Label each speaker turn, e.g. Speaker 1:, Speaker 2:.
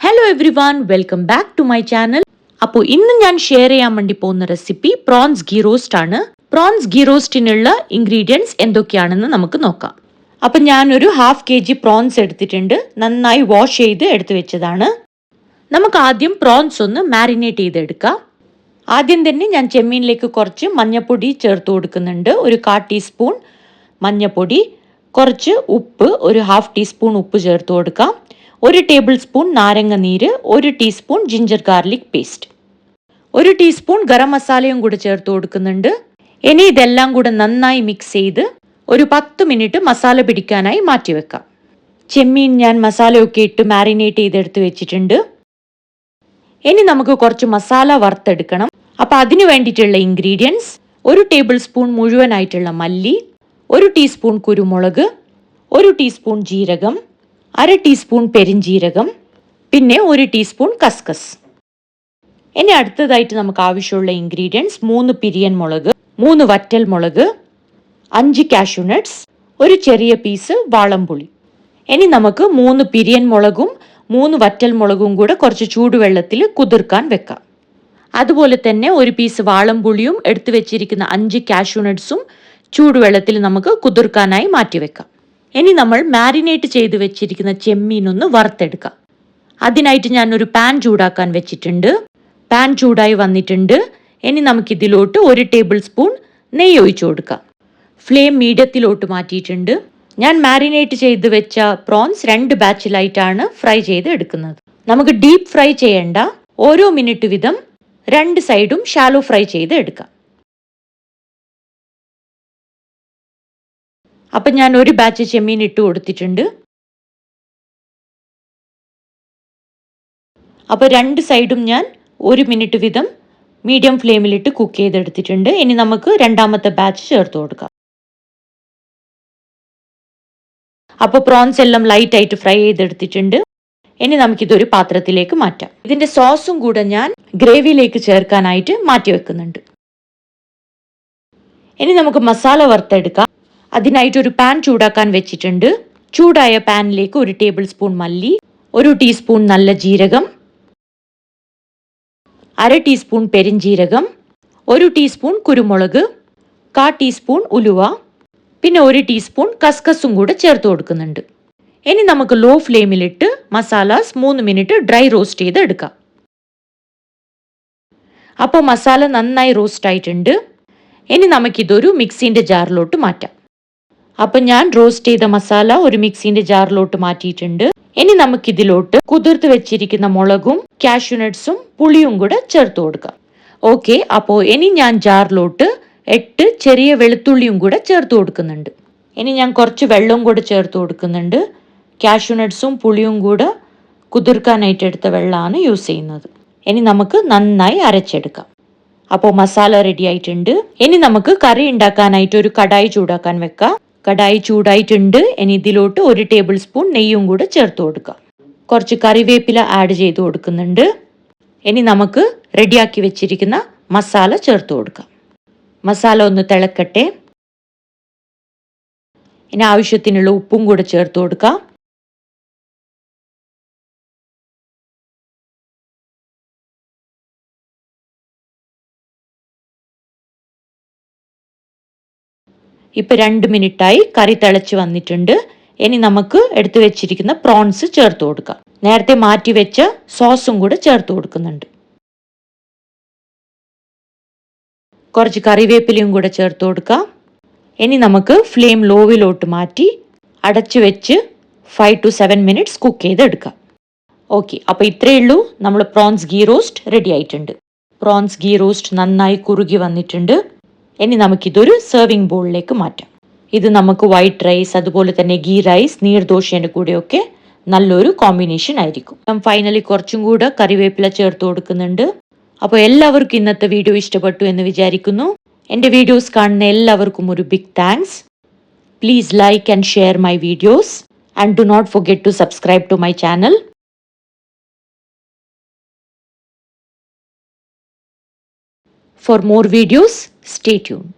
Speaker 1: Hello everyone, welcome back to my channel. അപ്പോൾ ഇന്ന് ഞാൻ ഷെയർ ചെയ്യാൻ വേണ്ടി പോകുന്ന റെസിപ്പി പ്രോൺസ് ഗീ റോസ്റ്റ് ആണ്. പ്രോൺസ് ഗീ റോസ്റ്റിനുള്ള ഇൻഗ്രീഡിയൻസ് എന്തൊക്കെയാണെന്ന് നമുക്ക് നോക്കാം. അപ്പം ഞാനൊരു 1/2 kg പ്രോൺസ് എടുത്തിട്ടുണ്ട്. നന്നായി വാഷ് ചെയ്ത് എടുത്തു വെച്ചതാണ്. നമുക്ക് ആദ്യം പ്രോൺസ് ഒന്ന് മാരിനേറ്റ് ചെയ്തെടുക്കാം. ആദ്യം തന്നെ ഞാൻ ചെമ്മീനിലേക്ക് കുറച്ച് മഞ്ഞൾപ്പൊടി ചേർത്ത് കൊടുക്കുന്നുണ്ട്. ഒരു 1/4 ടീസ്പൂൺ മഞ്ഞൾപ്പൊടി, കുറച്ച് ഉപ്പ്, ഒരു 1/2 ടീസ്പൂൺ ഉപ്പ് ചേർത്ത് കൊടുക്കാം. 1 ടേബിൾ സ്പൂൺ നാരങ്ങ നീര്, 1 teaspoon ginger garlic paste, 1 teaspoon garam മസാലയും കൂടെ ചേർത്ത് കൊടുക്കുന്നുണ്ട്. ഇനി ഇതെല്ലാം കൂടെ നന്നായി മിക്സ് ചെയ്ത് ഒരു 10 മിനിറ്റ് മസാല പിടിക്കാനായി മാറ്റിവെക്കാം. ചെമ്മീൻ ഞാൻ മസാലയൊക്കെ ഇട്ട് മാരിനേറ്റ് ചെയ്തെടുത്ത് വെച്ചിട്ടുണ്ട്. ഇനി നമുക്ക് കുറച്ച് മസാല വറുത്തെടുക്കണം. അപ്പോൾ അതിന് വേണ്ടിയിട്ടുള്ള ഇൻഗ്രീഡിയൻസ്: 1 ടേബിൾ സ്പൂൺ മുഴുവനായിട്ടുള്ള മല്ലി, 1 ടീസ്പൂൺ കുരുമുളക്, 1 ടീസ്പൂൺ ജീരകം, 1/2 ടീസ്പൂൺ പെരിഞ്ജീരകം, പിന്നെ 1 ടീസ്പൂൺ കസ്കസ്. ഇനി അടുത്തതായിട്ട് നമുക്ക് ആവശ്യമുള്ള ഇൻഗ്രീഡിയൻസ്: 3 പിരിയൻ മുളക്, 3 വറ്റൽ മുളക്, 5 കാഷ്യൂ നട്ട്സ്, ഒരു ചെറിയ പീസ് വാളംപുളി. ഇനി നമുക്ക് 3 പിരിയൻ മുളകും 3 വറ്റൽ മുളകും കൂടെ കുറച്ച് ചൂടുവെള്ളത്തിൽ കുതിർക്കാൻ വെക്കാം. അതുപോലെ തന്നെ ഒരു പീസ് വാളംപുളിയും എടുത്തു വെച്ചിരിക്കുന്ന 5 കാഷ്യൂ നട്ട്സും ചൂടുവെള്ളത്തിൽ നമുക്ക് കുതിർക്കാനായി മാറ്റിവെക്കാം. ഇനി നമ്മൾ മാരിനേറ്റ് ചെയ്ത് വെച്ചിരിക്കുന്ന ചെമ്മീനൊന്ന് വറുത്തെടുക്കാം. അതിനായിട്ട് ഞാനൊരു പാൻ ചൂടാക്കാൻ വെച്ചിട്ടുണ്ട്. പാൻ ചൂടായി വന്നിട്ടുണ്ട്. ഇനി നമുക്കിതിലോട്ട് 1 ടേബിൾ സ്പൂൺ നെയ്യ് ഒഴിച്ചു കൊടുക്കാം. ഫ്ലെയിം മീഡിയത്തിലോട്ട് മാറ്റിയിട്ടുണ്ട്. ഞാൻ മാരിനേറ്റ് ചെയ്ത് വെച്ച പ്രോൺസ് 2 ബാച്ചിലായിട്ടാണ് ഫ്രൈ ചെയ്ത് എടുക്കുന്നത്. നമുക്ക് ഡീപ്പ് ഫ്രൈ ചെയ്യേണ്ട, ഓരോ മിനിറ്റ് വീതം 2 സൈഡും ഷാലോ ഫ്രൈ ചെയ്ത് എടുക്കാം. അപ്പം ഞാൻ ഒരു ബാച്ച് ചെമ്മീൻ ഇട്ട് കൊടുത്തിട്ടുണ്ട്. അപ്പോൾ 2 സൈഡും ഞാൻ 1 മിനിറ്റ് വീതം മീഡിയം ഫ്ലെയിമിലിട്ട് കുക്ക് ചെയ്തെടുത്തിട്ടുണ്ട്. ഇനി നമുക്ക് രണ്ടാമത്തെ ബാച്ച് ചേർത്ത് കൊടുക്കാം. അപ്പോൾ പ്രോൺസ് എല്ലാം ലൈറ്റ് ആയിട്ട് ഫ്രൈ ചെയ്തെടുത്തിട്ടുണ്ട്. ഇനി നമുക്കിതൊരു പാത്രത്തിലേക്ക് മാറ്റാം. ഇതിന്റെ സോസും കൂടെ ഞാൻ ഗ്രേവിയിലേക്ക് ചേർക്കാനായിട്ട് മാറ്റി വെക്കുന്നുണ്ട്. ഇനി നമുക്ക് മസാല വറുത്തെടുക്കാം. അതിനായിട്ട് ഒരു പാൻ ചൂടാക്കാൻ വെച്ചിട്ടുണ്ട്. ചൂടായ പാനിലേക്ക് 1 ടേബിൾ സ്പൂൺ മല്ലി, 1 ടീസ്പൂൺ നല്ല ജീരകം, 1/2 ടീസ്പൂൺ പെരിഞ്ജീരകം, 1 ടീസ്പൂൺ കുരുമുളക്, 1/4 ടീസ്പൂൺ ഉലുവ, പിന്നെ 1 ടീസ്പൂൺ കസ്കസും കൂടെ ചേർത്ത് കൊടുക്കുന്നുണ്ട്. ഇനി നമുക്ക് ലോ ഫ്ലെയിമിലിട്ട് മസാലാസ് 3 മിനിറ്റ് ഡ്രൈ റോസ്റ്റ് ചെയ്ത് എടുക്കാം. അപ്പോൾ മസാല നന്നായി റോസ്റ്റ് ആയിട്ടുണ്ട്. ഇനി നമുക്കിതൊരു മിക്സിൻ്റെ ജാറിലോട്ട് മാറ്റാം. അപ്പം ഞാൻ റോസ്റ്റ് ചെയ്ത മസാല ഒരു മിക്സിന്റെ ജാറിലോട്ട് മാറ്റിയിട്ടുണ്ട്. ഇനി നമുക്കിതിലോട്ട് കുതിർത്ത് വെച്ചിരിക്കുന്ന മുളകും കാഷ്യൂ നട്ട്സും പുളിയും കൂടെ ചേർത്ത് കൊടുക്കാം. ഓക്കെ, അപ്പോൾ ഇനി ഞാൻ ജാറിലോട്ട് 8 ചെറിയ വെളുത്തുള്ളിയും കൂടെ ചേർത്ത് കൊടുക്കുന്നുണ്ട്. ഇനി ഞാൻ കുറച്ച് വെള്ളവും കൂടെ ചേർത്ത് കൊടുക്കുന്നുണ്ട്. കാഷ്യൂ നട്ട്സും പുളിയും കൂടെ കുതിർക്കാനായിട്ട് എടുത്ത വെള്ളമാണ് യൂസ് ചെയ്യുന്നത്. ഇനി നമുക്ക് നന്നായി അരച്ചെടുക്കാം. അപ്പോൾ മസാല റെഡി ആയിട്ടുണ്ട്. ഇനി നമുക്ക് കറി ഉണ്ടാക്കാനായിട്ട് ഒരു കടായി ചൂടാക്കാൻ വെക്കാം. കടായി ചൂടായിട്ടുണ്ട്. ഇനി ഇതിലോട്ട് 1 ടേബിൾ സ്പൂൺ നെയ്യും കൂടെ ചേർത്ത് കൊടുക്കാം. കുറച്ച് കറിവേപ്പില ആഡ് ചെയ്ത് കൊടുക്കുന്നുണ്ട്. ഇനി നമുക്ക് റെഡിയാക്കി വെച്ചിരിക്കുന്ന മസാല ചേർത്ത് കൊടുക്കാം. മസാല ഒന്ന് തിളക്കട്ടെ. ഇനി ആവശ്യത്തിനുള്ള ഉപ്പും കൂടെ ചേർത്ത് കൊടുക്കാം. ഇപ്പം 2 മിനിറ്റായി കറി തിളച്ച് വന്നിട്ടുണ്ട്. ഇനി നമുക്ക് എടുത്തു വെച്ചിരിക്കുന്ന പ്രോൺസ് ചേർത്ത് കൊടുക്കാം. നേരത്തെ മാറ്റി വെച്ച സോസും കൂടെ ചേർത്ത് കൊടുക്കുന്നുണ്ട്. കുറച്ച് കറിവേപ്പിലയും കൂടെ ചേർത്ത് കൊടുക്കാം. ഇനി നമുക്ക് ഫ്ലെയിം ലോവിലോട്ട് മാറ്റി അടച്ചു വെച്ച് 5 to 7 മിനിറ്റ്സ് കുക്ക് ചെയ്തെടുക്കാം. ഓക്കെ, അപ്പോൾ ഇത്രയേ ഉള്ളൂ. നമ്മൾ പ്രോൺസ് ഗീ റോസ്റ്റ് റെഡി ആയിട്ടുണ്ട്. പ്രോൺസ് ഗീ റോസ്റ്റ് നന്നായി കുറുകി വന്നിട്ടുണ്ട്. ഇനി നമുക്കിതൊരു സെർവിങ് ബോളിലേക്ക് മാറ്റാം. ഇത് നമുക്ക് വൈറ്റ് റൈസ്, അതുപോലെ തന്നെ ഗീ റൈസ്, നീർദോശയുടെ കൂടെയൊക്കെ നല്ലൊരു കോമ്പിനേഷൻ ആയിരിക്കും. ഞാൻ ഫൈനലി കുറച്ചും കൂടെ കറിവേപ്പില ചേർത്ത് കൊടുക്കുന്നുണ്ട്. അപ്പോൾ എല്ലാവർക്കും ഇന്നത്തെ വീഡിയോ ഇഷ്ടപ്പെട്ടു എന്ന് വിചാരിക്കുന്നു. എൻ്റെ വീഡിയോസ് കാണുന്ന എല്ലാവർക്കും ഒരു big thanks. Please like and share my videos and do not forget to subscribe to my channel. For more videos, stay tuned.